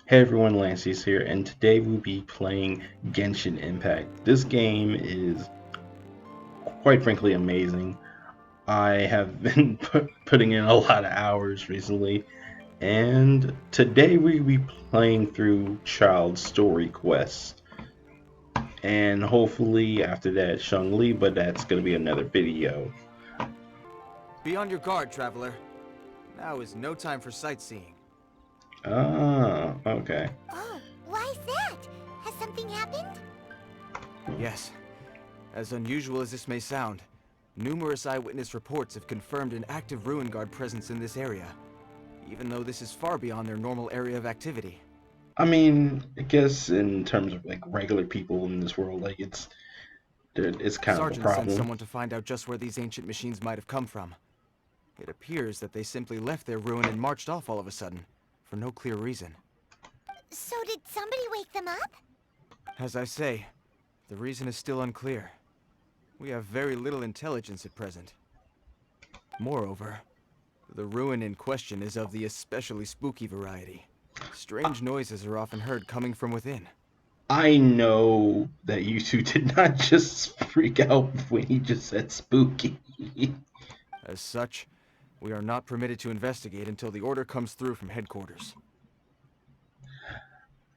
Hey everyone, Lancy's here, and today we'll be playing Genshin Impact. This game is quite frankly amazing. I have been putting in a lot of hours recently, and today we'll be playing through Childe's story quest. And hopefully after that, Shang-Li, but that's going to be another video. Be on your guard, traveler. Now is no time for sightseeing. Ah, okay. Oh, why is that? Has something happened? Yes, as unusual as this may sound, numerous eyewitness reports have confirmed an active Ruin Guard presence in this area, even though this is far beyond their normal area of activity. I mean, I guess in terms of like regular people in this world, like it's kind of a Sergeant sent problem. someone to find out just where these ancient machines might have come from. It appears that they simply left their ruin and marched off all of a sudden, for no clear reason. So did somebody wake them up? As I say, the reason is still unclear. We have very little intelligence at present. Moreover, the ruin in question is of the especially spooky variety. Strange noises are often heard coming from within. I know that you two did not just freak out when he just said spooky. As such, we are not permitted to investigate until the order comes through from headquarters.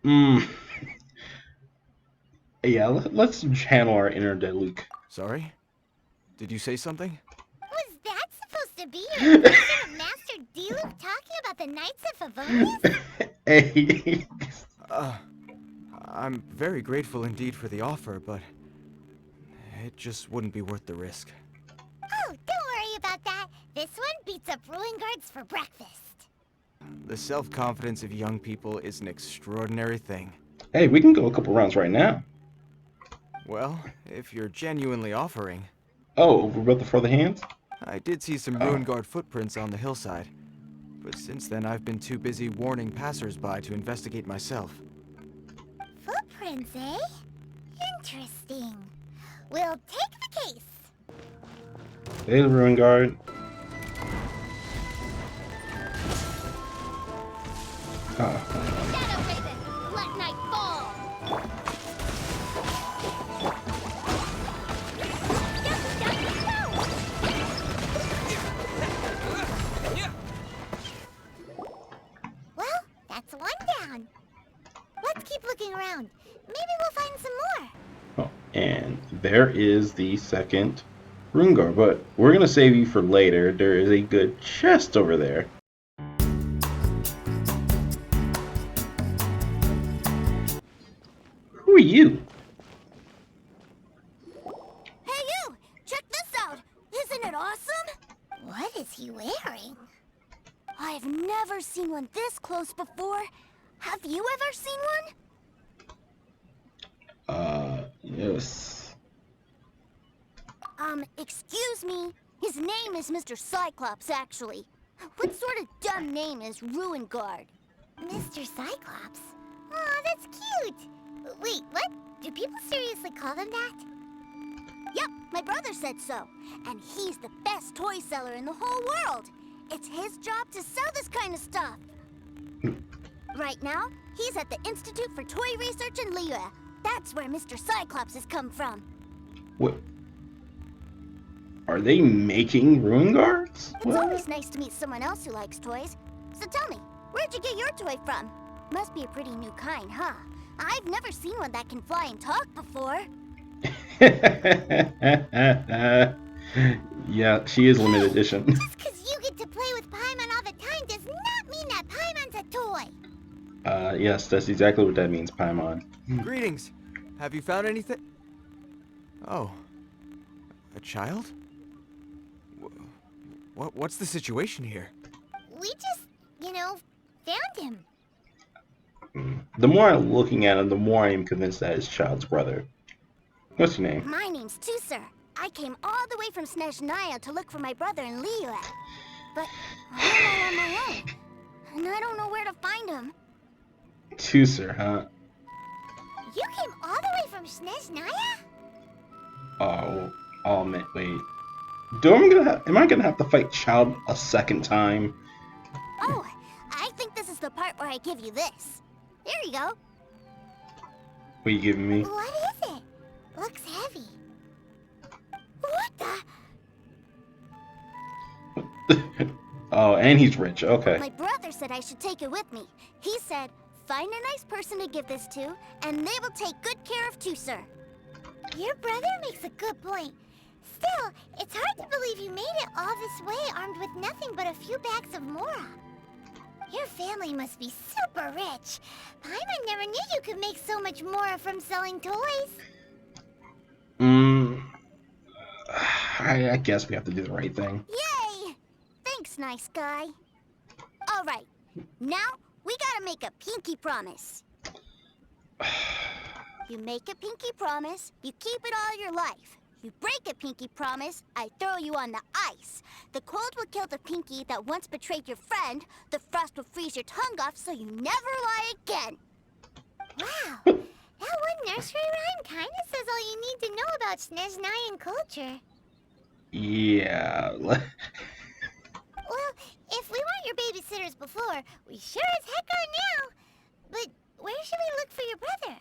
Hmm. Yeah, let's channel our inner Luke. Sorry? Did you say something? Was that supposed to be your impression of Master Diluc talking about the Knights of Favonius? Hey. I'm very grateful indeed for the offer, but it just wouldn't be worth the risk. Oh, don't worry about that. This one beats up Ruin Guards for breakfast. The self-confidence of young people is an extraordinary thing. Hey, we can go a couple rounds right now. Well, if you're genuinely offering. Oh, we're about to throw the hands? I did see some Ruin Guard footprints on the hillside, but since then I've been too busy warning passers-by to investigate myself. Footprints, eh? Interesting. We'll take the case. Hey, the Ruin Guard. Shadow Raven, let night fall. Well, that's one down. Let's keep looking around. Maybe we'll find some more. Oh, and there is the second Ruin Guard, but we're gonna save you for later. There is a good chest over there. Who are you? Hey you! Check this out! Isn't it awesome? What is he wearing? I've never seen one this close before. Have you ever seen one? Yes. Excuse me. His name is Mr. Cyclops, actually. What sort of dumb name is Ruin Guard? Mr. Cyclops? Aw, that's cute. Wait, what? Do people seriously call them that? Yep, my brother said so. And he's the best toy seller in the whole world. It's his job to sell this kind of stuff. Right now, he's at the Institute for Toy Research in Liyue. That's where Mr. Cyclops has come from. What? Are they making Ruin Guards? It's always nice to meet someone else who likes toys. So tell me, where'd you get your toy from? Must be a pretty new kind, huh? I've never seen one that can fly and talk before. Yeah, she is limited edition. Just because you get to play with Paimon all the time does not mean that Paimon's a toy. Yes, that's exactly what that means, Paimon. Greetings! Have you found anything? Oh. A child? What's the situation here? We just, found him. The more I'm looking at him, the more I am convinced that it's Child's brother. What's your name? My name's Tusser. I came all the way from Snezhnaya to look for my brother in Liyue. But I'm all on my own. And I don't know where to find him. Tusser, huh? You came all the way from Snezhnaya? Oh man, wait. Am I gonna have to fight Child a second time? Oh, I think this is the part where I give you this. There you go. What are you giving me? What is it? Looks heavy. What the? Oh, and he's rich. Okay. My brother said I should take it with me. He said, find a nice person to give this to, and they will take good care of Tusser. Your brother makes a good point. Still, it's hard to believe you made it all this way armed with nothing but a few bags of Mora. Your family must be super rich. Paimon never knew you could make so much Mora from selling toys. I guess we have to do the right thing. Yay! Thanks, nice guy. All right, now we gotta make a pinky promise. You make a pinky promise, you keep it all your life. You break a pinky promise, I throw you on the ice. The cold will kill the pinky that once betrayed your friend. The frost will freeze your tongue off so you never lie again. Wow, that one nursery rhyme kinda says all you need to know about Snezhnayan culture. Yeah. Well, if we weren't your babysitters before, we sure as heck are now. But where should we look for your brother?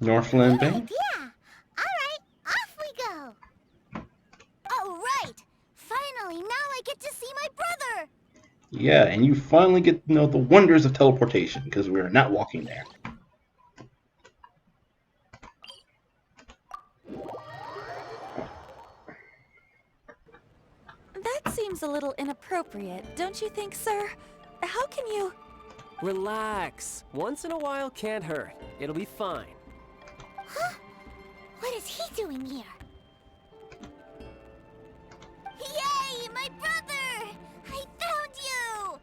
Northland Good Bank? idea. All right, off we go. All right. Finally, now I get to see my brother. Yeah, and you finally get to know the wonders of teleportation, because we're not walking there. That seems a little inappropriate, don't you think, sir? How can you... Relax. Once in a while can't hurt. It'll be fine. Huh? What is he doing here? Yay, my brother! I found you!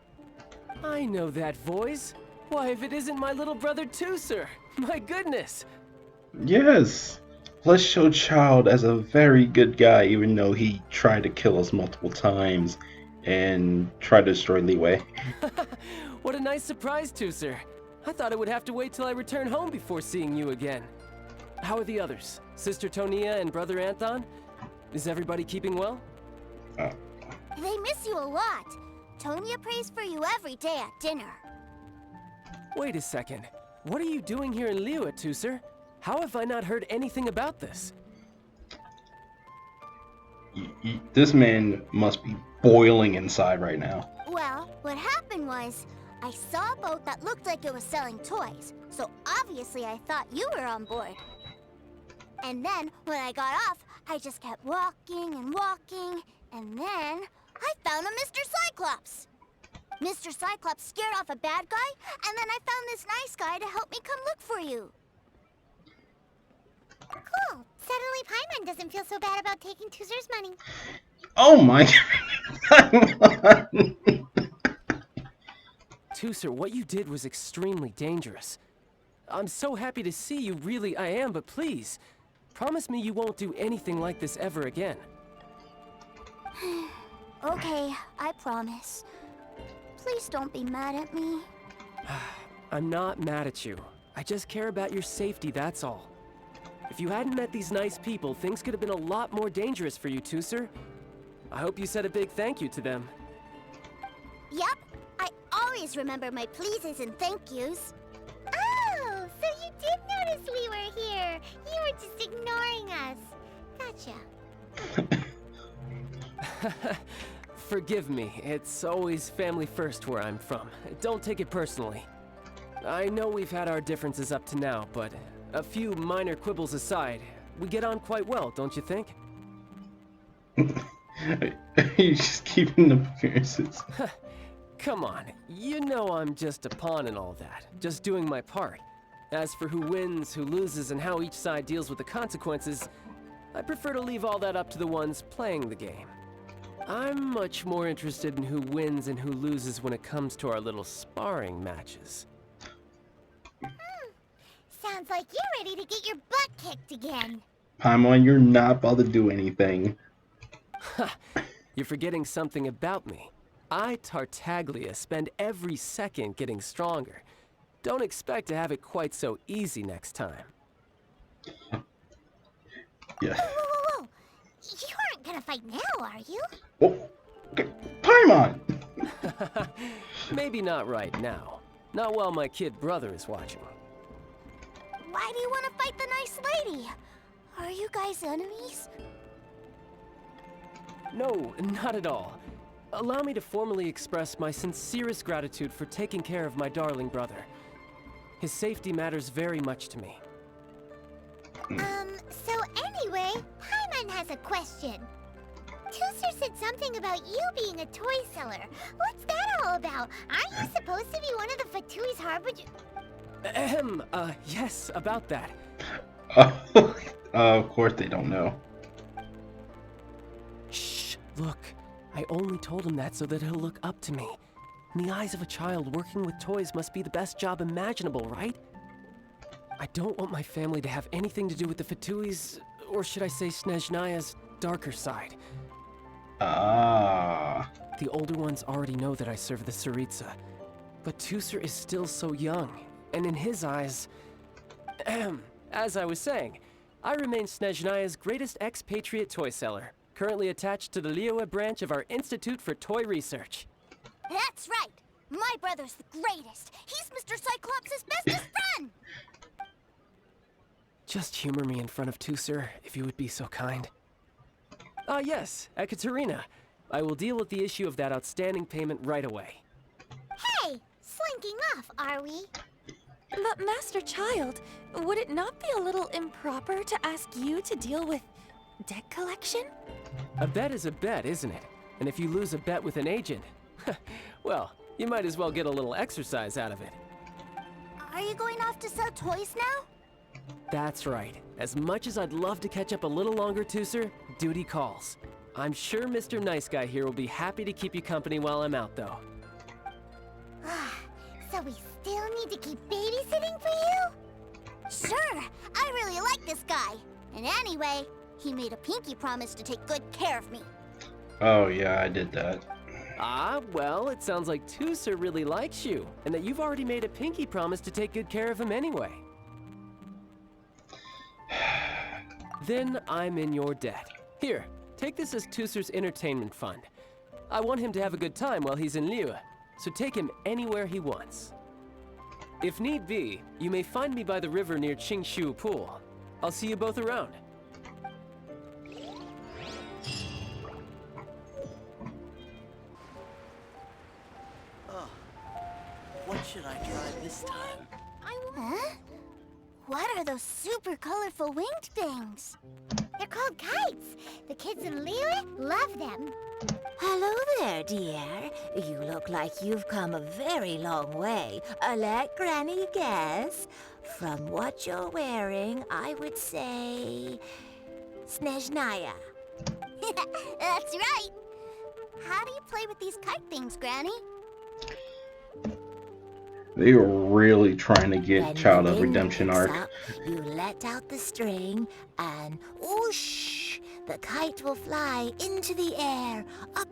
I know that voice. Why, if it isn't my little brother too, sir. My goodness. Yes! Let's show Childe as a very good guy, even though he tried to kill us multiple times and tried to destroy Leeway. What a nice surprise, too, sir. I thought I would have to wait till I return home before seeing you again. How are the others? Sister Tonia and Brother Anthon? Is everybody keeping well? They miss you a lot. Tonia prays for you every day at dinner. Wait a second. What are you doing here in Liyue, too, sir? How have I not heard anything about this? This man must be boiling inside right now. Well, what happened was, I saw a boat that looked like it was selling toys, so obviously I thought you were on board. And then, when I got off, I just kept walking and walking, and then I found a Mr. Cyclops. Mr. Cyclops scared off a bad guy, and then I found this nice guy to help me come look for you. Cool. Suddenly Paimon doesn't feel so bad about taking Tusser's money. Oh my god! Tusser, what you did was extremely dangerous. I'm so happy to see you, really I am, but please, promise me you won't do anything like this ever again. Okay, I promise. Please don't be mad at me. I'm not mad at you. I just care about your safety, that's all. If you hadn't met these nice people, things could have been a lot more dangerous for you, Tusser. I hope you said a big thank you to them. Yep, I always remember my pleases and thank yous. Oh, so you did notice we were here. You were just ignoring us. Gotcha. Forgive me, it's always family first where I'm from. Don't take it personally. I know we've had our differences up to now, but a few minor quibbles aside, we get on quite well, don't you think? You're just keeping the appearances. Come on, you know I'm just a pawn and all that, just doing my part. As for who wins, who loses, and how each side deals with the consequences, I prefer to leave all that up to the ones playing the game. I'm much more interested in who wins and who loses when it comes to our little sparring matches. Sounds like you're ready to get your butt kicked again. Paimon, you're not about to do anything. You're forgetting something about me. I, Tartaglia, spend every second getting stronger. Don't expect to have it quite so easy next time. Yeah. Whoa. You aren't gonna fight now, are you? Oh, okay. Paimon! Maybe not right now. Not while my kid brother is watching. Why do you want to fight the nice lady? Are you guys enemies? No, not at all. Allow me to formally express my sincerest gratitude for taking care of my darling brother. His safety matters very much to me. So anyway, Paimon has a question. Tuser said something about you being a toy seller. What's that all about? Aren't you supposed to be one of the Fatui's harbinger? Yes, about that. Of course they don't know. Shh, look. I only told him that so that he'll look up to me. In the eyes of a child, working with toys must be the best job imaginable, right? I don't want my family to have anything to do with the Fatui's, or should I say Snezhnaya's, darker side. Ah. The older ones already know that I serve the Tsaritsa, but Tuser is still so young, and in his eyes... As I was saying, I remain Snezhnaya's greatest expatriate toy seller, currently attached to the Liyue branch of our Institute for Toy Research. That's right! My brother's the greatest! He's Mr. Cyclops' bestest friend! Just humor me in front of Tuser, if you would be so kind. Yes, Ekaterina. I will deal with the issue of that outstanding payment right away. Hey! Slinking off, are we? But Master Childe, would it not be a little improper to ask you to deal with debt collection? A bet is a bet, isn't it? And if you lose a bet with an agent, well, you might as well get a little exercise out of it. Are you going off to sell toys now? That's right. As much as I'd love to catch up a little longer, Tuser, duty calls. I'm sure Mr. Nice Guy here will be happy to keep you company while I'm out, though. So we still need to keep babysitting for you? Sure, I really like this guy. And anyway, he made a pinky promise to take good care of me. Oh yeah, I did that. Ah, well, it sounds like Tuser really likes you, and that you've already made a pinky promise to take good care of him anyway. Then I'm in your debt. Here, take this as Tuser's entertainment fund. I want him to have a good time while he's in Liyue, so take him anywhere he wants. If need be, you may find me by the river near Qingshu Pool. I'll see you both around. What should I try this time? Huh? What are those super colorful winged things? They're called kites. The kids in Liyue love them. Hello there, dear. You look like you've come a very long way. Let Granny guess. From what you're wearing, I would say... Snezhnaya. That's right. How do you play with these kite things, Granny? They were really trying to get When Child the of wind Redemption picks arc. up, you let out the string and whoosh! The kite will fly into the air, up,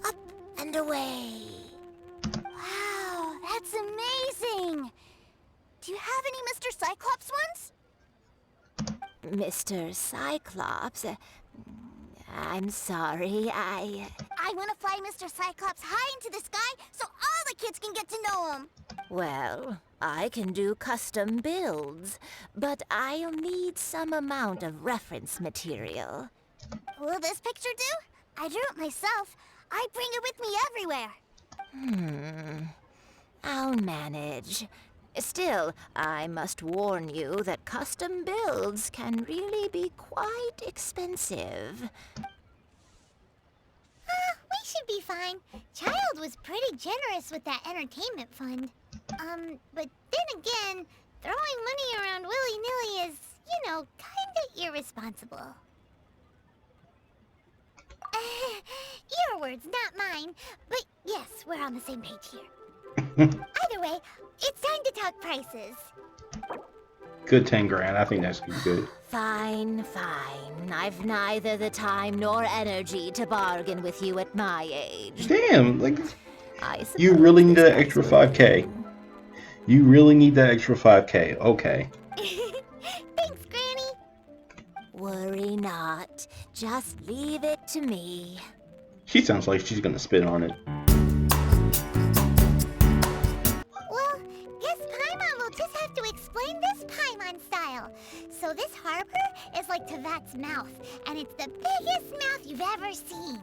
up, and away. Wow, that's amazing. Do you have any Mr. Cyclops ones? Mr. Cyclops, I'm sorry, I want to fly Mr. Cyclops high into the sky so all the kids can get to know him. Well, I can do custom builds, but I'll need some amount of reference material. Will this picture do? I drew it myself. I bring it with me everywhere. I'll manage. Still, I must warn you that custom builds can really be quite expensive. We should be fine. Child was pretty generous with that entertainment fund. But then again, throwing money around willy-nilly is, kinda irresponsible. Your words, not mine. But yes, we're on the same page here. Either way, it's time to talk prices. Good 10 grand. I think that's good. Fine, fine. I've neither the time nor energy to bargain with you at my age. Damn, like I you suppose really need this that extra price will 5K. do. You really need that extra 5K. Okay. Thanks, Granny. Worry not. Just leave it to me. She sounds like she's gonna spit on it. style. So this harbor is like Tevat's mouth, and it's the biggest mouth you've ever seen.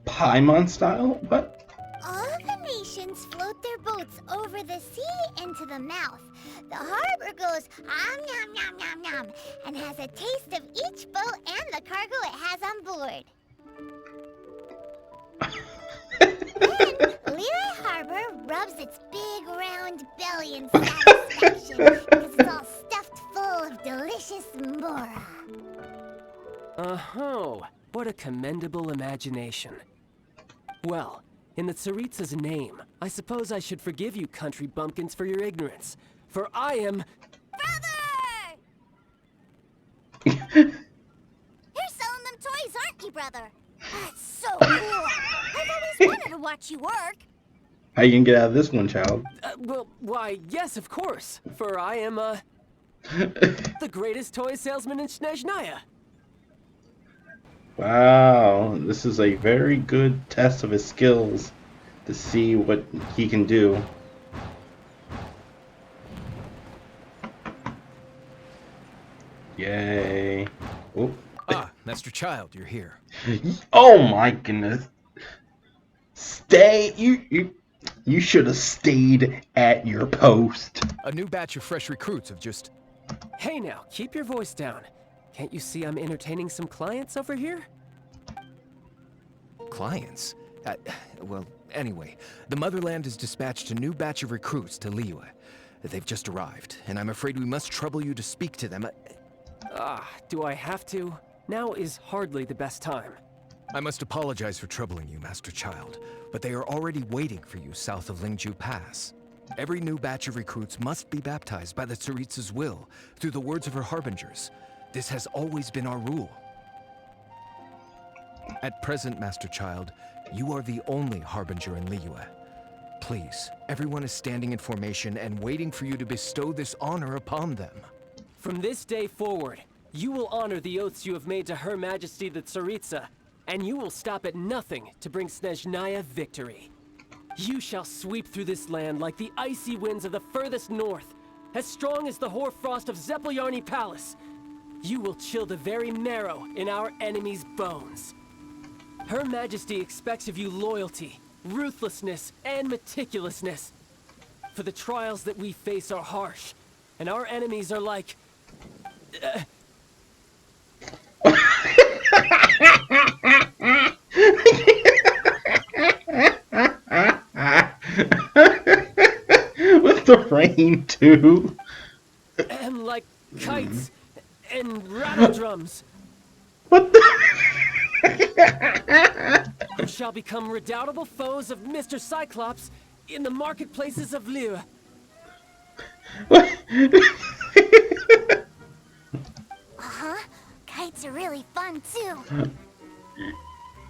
Paimon style? What? All the nations float their boats over the sea into the mouth. The harbor goes nom nom nom nom and has a taste of each boat and the cargo it has on board. Then Lehigh Harbor rubs its big round belly in satisfaction because it's all stuffed full of delicious mora. Oh, what a commendable imagination. Well, in the Tsaritsa's name, I suppose I should forgive you country bumpkins for your ignorance. For I am... Brother! You're selling them toys, aren't you, brother? That's so cool. I've always wanted to watch you work. How you gonna get out of this one, child? Well, why, yes, of course. For I am, the greatest toy salesman in Snezhnaya. Wow, this is a very good test of his skills to see what he can do. Yay. Oh. Ah, Master Childe, you're here. Oh my goodness. You should have stayed at your post. A new batch of fresh recruits have just... Hey now, keep your voice down. Can't you see I'm entertaining some clients over here? Clients? Well, anyway, the Motherland has dispatched a new batch of recruits to Liyue. They've just arrived, and I'm afraid we must trouble you to speak to them. Do I have to? Now is hardly the best time. I must apologize for troubling you, Master Childe, but they are already waiting for you south of Lingju Pass. Every new batch of recruits must be baptized by the Tsaritsa's will, through the words of her harbingers. This has always been our rule. At present, Master Childe, you are the only harbinger in Liyue. Please, everyone is standing in formation and waiting for you to bestow this honor upon them. From this day forward, you will honor the oaths you have made to Her Majesty the Tsaritsa, and you will stop at nothing to bring Snezhnaya victory. You shall sweep through this land like the icy winds of the furthest north, as strong as the hoarfrost of Zeppeljärni Palace. You will chill the very marrow in our enemies' bones. Her Majesty expects of you loyalty, ruthlessness, and meticulousness. For the trials that we face are harsh, and our enemies are like... With the rain, too. and like kites and rattle drums. What the? You shall become redoubtable foes of Mr. Cyclops in the marketplaces of Liyue. What? Kites are really fun, too.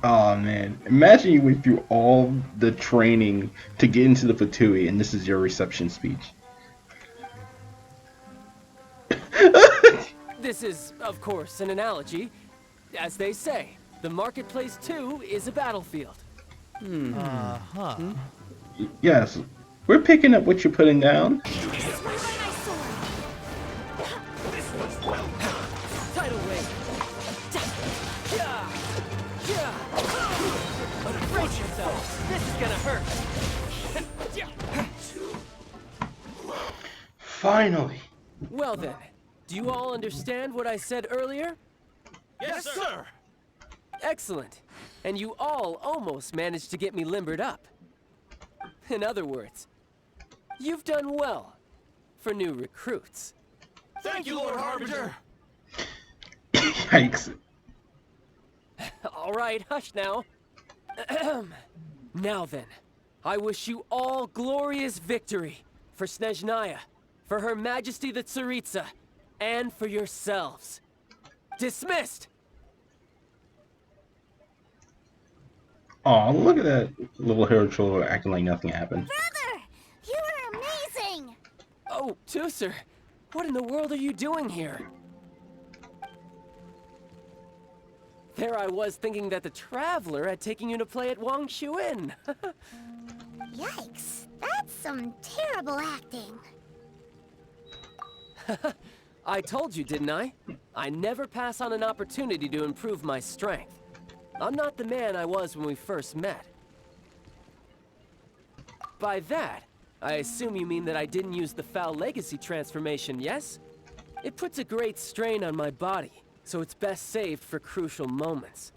Oh man, imagine you went through all the training to get into the Fatui and this is your reception speech. This is, of course, an analogy. As they say, the marketplace too is a battlefield. Yes, we're picking up what you're putting down. Tidal wave. But brace yourself. This is gonna hurt. Finally. Well then, do you all understand what I said earlier? Yes, sir! Excellent. And you all almost managed to get me limbered up. In other words, you've done well for new recruits. Thank you, Lord Harbinger! Yikes. All right, hush now. Now then, I wish you all glorious victory for Snezhnaya, for Her Majesty the Tsaritsa, and for yourselves. Dismissed! Aw, look at that little hero troll acting like nothing happened. Brother, you are amazing. Oh, Tooser, what in the world are you doing here? There I was thinking that the Traveler had taken you to play at Wang Shuin. Yikes, that's some terrible acting. I told you, didn't I? I never pass on an opportunity to improve my strength. I'm not the man I was when we first met. By that, I assume you mean that I didn't use the Foul Legacy transformation, yes? It puts a great strain on my body, so it's best saved for crucial moments.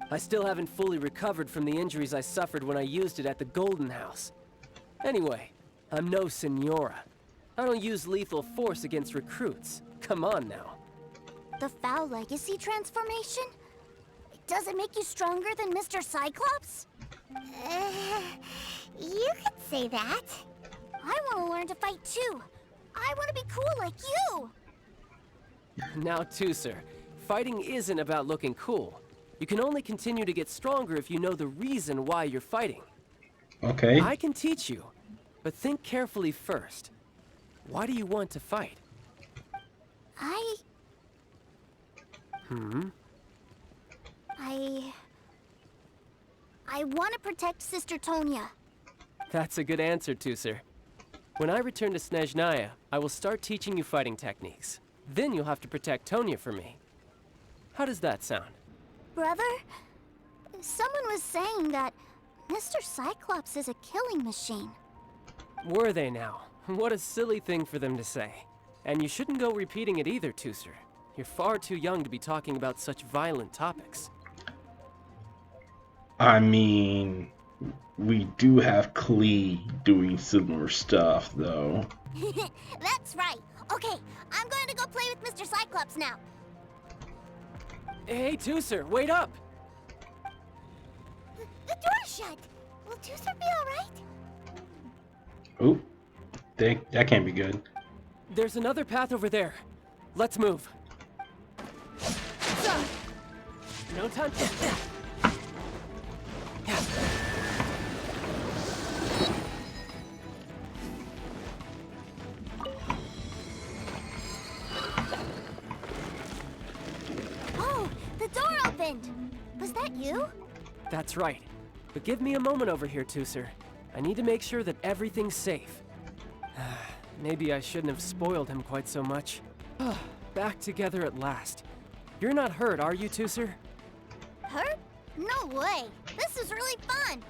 I still haven't fully recovered from the injuries I suffered when I used it at the Golden House. Anyway, I'm no Senora. I don't use lethal force against recruits. Come on now. The Foul Legacy transformation? Does it make you stronger than Mr. Cyclops? You could say that. I want to learn to fight too. I want to be cool like you. Now, too, sir, fighting isn't about looking cool. You can only continue to get stronger if you know the reason why you're fighting. Okay. I can teach you, but think carefully first. Why do you want to fight? I want to protect Sister Tonya. That's a good answer, too, sir. When I return to Snezhnaya, I will start teaching you fighting techniques. Then you'll have to protect Tonya for me. How does that sound? Brother, someone was saying that Mr. Cyclops is a killing machine. Were they now? What a silly thing for them to say. And you shouldn't go repeating it either, Tooser. You're far too young to be talking about such violent topics. I mean, we do have Klee doing similar stuff, though. That's right. Okay, I'm going to go play with Mr. Cyclops now. Hey, Tooser, wait up! The door's shut. Will Tooser be alright? Oh, that can't be good. There's another path over there. Let's move. No time to... Oh, the door opened. Was that you? That's right. But give me a moment over here, Tooser. I need to make sure that everything's safe. Maybe I shouldn't have spoiled him quite so much. Back together at last. You're not hurt, are you, Tooser? Hurt? No way. This is really fun.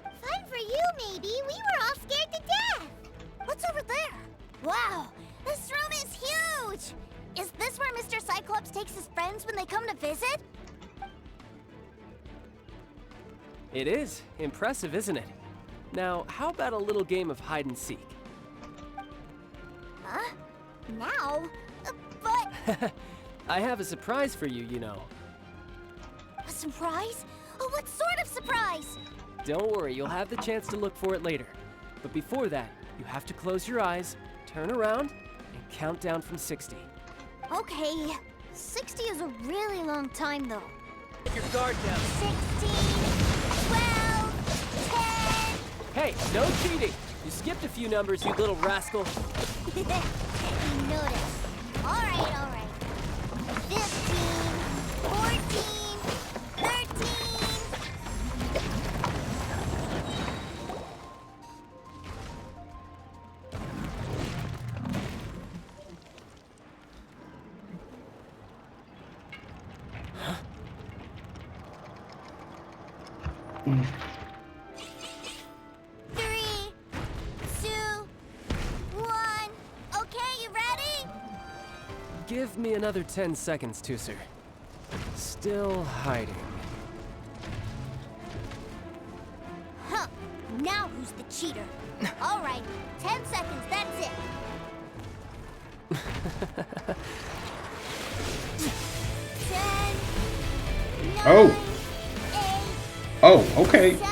Fun for you, maybe. We were all scared to death. What's over there? Wow, this room is huge. Is this where Mr. Cyclops takes his friends when they come to visit? It is. Impressive, isn't it? Now, how about a little game of hide and seek? Huh? Now? But... I have a surprise for you, you know. A surprise? Oh, what sort of surprise? Don't worry, you'll have the chance to look for it later. But before that, you have to close your eyes, turn around, and count down from 60. Okay, 60 is a really long time, though. Put your guard down. 16, 12, 10... Hey, no cheating! You skipped a few numbers, you little rascal. You noticed. All right. 15, 14, 13... Three, two, one. Okay, you ready? Give me another 10 seconds, Tooser. Still hiding. Huh. Now who's the cheater? All right, 10 seconds, that's it. 10, 9, Oh. 8, Oh, okay. 7,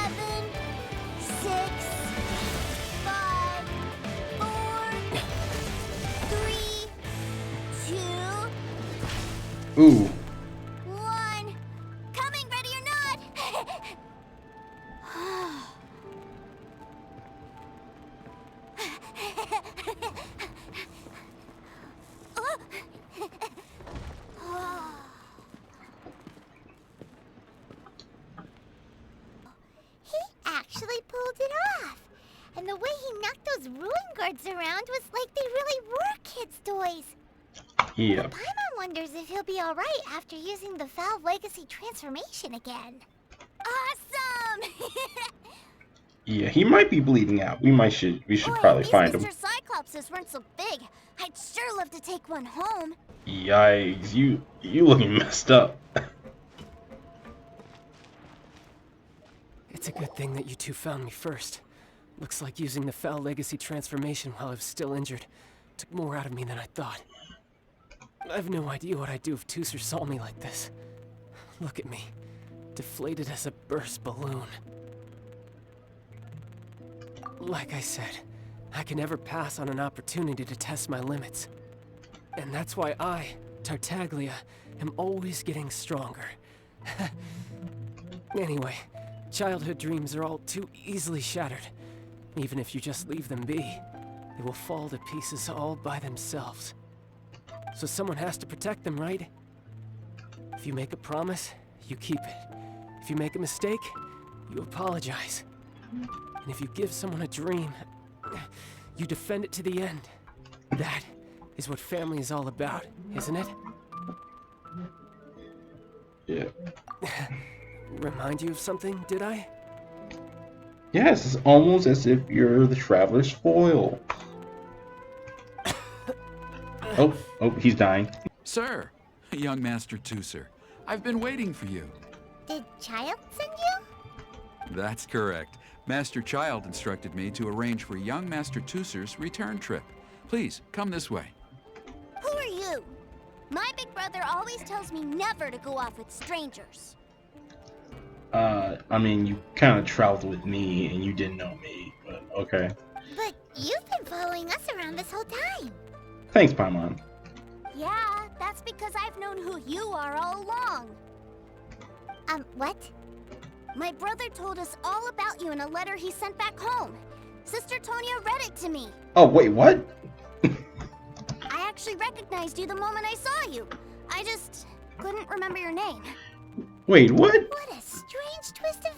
6, 5, 4, 3, 2, Ooh. 1. Coming, ready or not? He actually pulled it off. And the way he knocked those ruin guards around was like they really were kids' toys. Yeah. Paimon wonders if he'll be alright after using the Valve Legacy transformation again. Awesome! Yeah, he might be bleeding out. We should Boy, probably if these find him. Mr. Cyclopses weren't so big, I'd sure love to take one home. Yikes, you looking messed up. It's a good thing that you two found me first. Looks like using the Foul Legacy transformation while I was still injured took more out of me than I thought. I have no idea what I'd do if Tusser saw me like this. Look at me, deflated as a burst balloon. Like I said, I can never pass on an opportunity to test my limits. And that's why I, Tartaglia, am always getting stronger. Anyway, childhood dreams are all too easily shattered. Even if you just leave them be, they will fall to pieces all by themselves. So someone has to protect them, right? If you make a promise, you keep it. If you make a mistake, you apologize. And if you give someone a dream, you defend it to the end. That is what family is all about, isn't it? Yeah. Remind you of something, did I? Yes, it's almost as if you're the traveler's foil. Oh, he's dying. Sir, young Master Tusser, I've been waiting for you. Did Childe send you? That's correct. Master Childe instructed me to arrange for young Master Tusser's return trip. Please, come this way. Who are you? My big brother always tells me never to go off with strangers. I mean, you kind of traveled with me and you didn't know me, but okay. But you've been following us around this whole time. Thanks, Paimon. Yeah, that's because I've known who you are all along. What? My brother told us all about you in a letter he sent back home. Sister Tonia read it to me. Oh, wait, what? I actually recognized you the moment I saw you. I just couldn't remember your name. Wait, what? What a strange twist of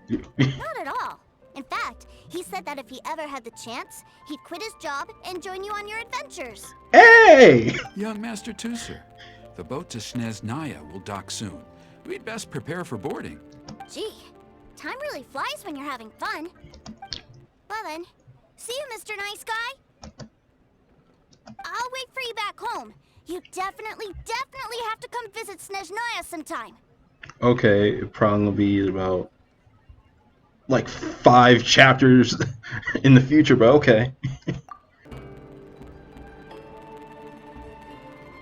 fate. Not at all. In fact, he said that if he ever had the chance, he'd quit his job and join you on your adventures. Hey! Young Master Tusser, the boat to Snezhnaya will dock soon. We'd best prepare for boarding. Gee, time really flies when you're having fun. Well then, see you, Mr. Nice Guy. I'll wait for you back home. You definitely have to come visit Snezhnaya sometime. Okay, it probably will be about like 5 chapters in the future, but okay.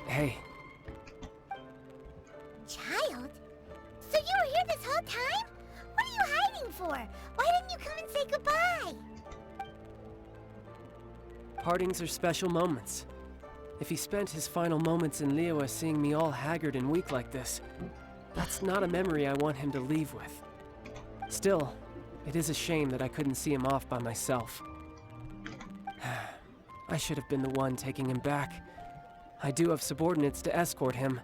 Hey, Childe? So you were here this whole time? What are you hiding for? Why didn't you come and say goodbye? partings are special moments. If he spent his final moments in Liyue seeing me all haggard and weak like this, that's not a memory I want him to leave with. Still, it is a shame that I couldn't see him off by myself. I should have been the one taking him back. I do have subordinates to escort him,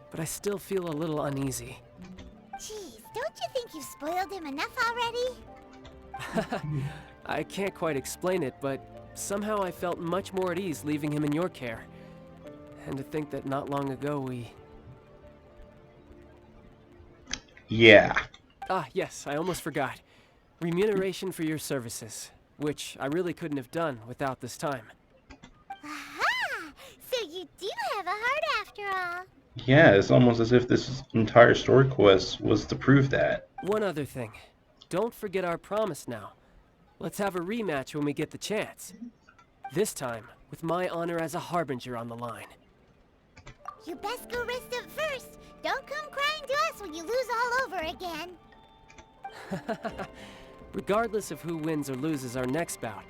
but I still feel a little uneasy. Jeez, don't you think you've spoiled him enough already? I can't quite explain it, but somehow I felt much more at ease leaving him in your care. And to think that not long ago we... Yeah. Ah, yes, I almost forgot. Remuneration for your services, which I really couldn't have done without this time. Aha! So you do have a heart after all. Yeah, it's almost as if this entire story quest was to prove that. One other thing. Don't forget our promise now. Let's have a rematch when we get the chance. This time, with my honor as a harbinger on the line. You best go rest up first. Don't come crying to us when you lose all over again. Regardless of who wins or loses our next bout,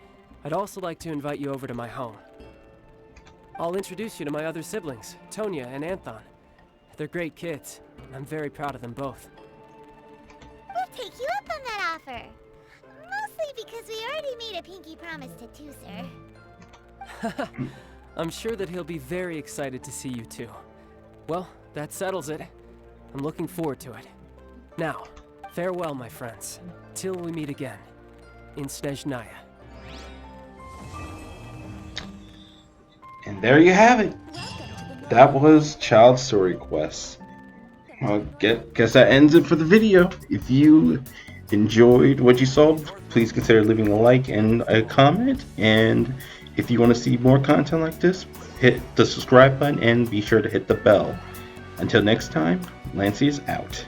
I'd also like to invite you over to my home. I'll introduce you to my other siblings, Tonia and Anthon. They're great kids, and I'm very proud of them both. We'll take you up on that offer. Mostly because we already made a pinky promise to Tusser. I'm sure that he'll be very excited to see you too. Well, that settles it. I'm looking forward to it. Now, Farewell, my friends. Till we meet again. In Snezhnaya. And there you have it. That was Child Story Quest. Well, guess that ends it for the video. If you enjoyed what you saw, please consider leaving a like and a comment. And if you want to see more content like this, hit the subscribe button and be sure to hit the bell. Until next time, Lancey is out.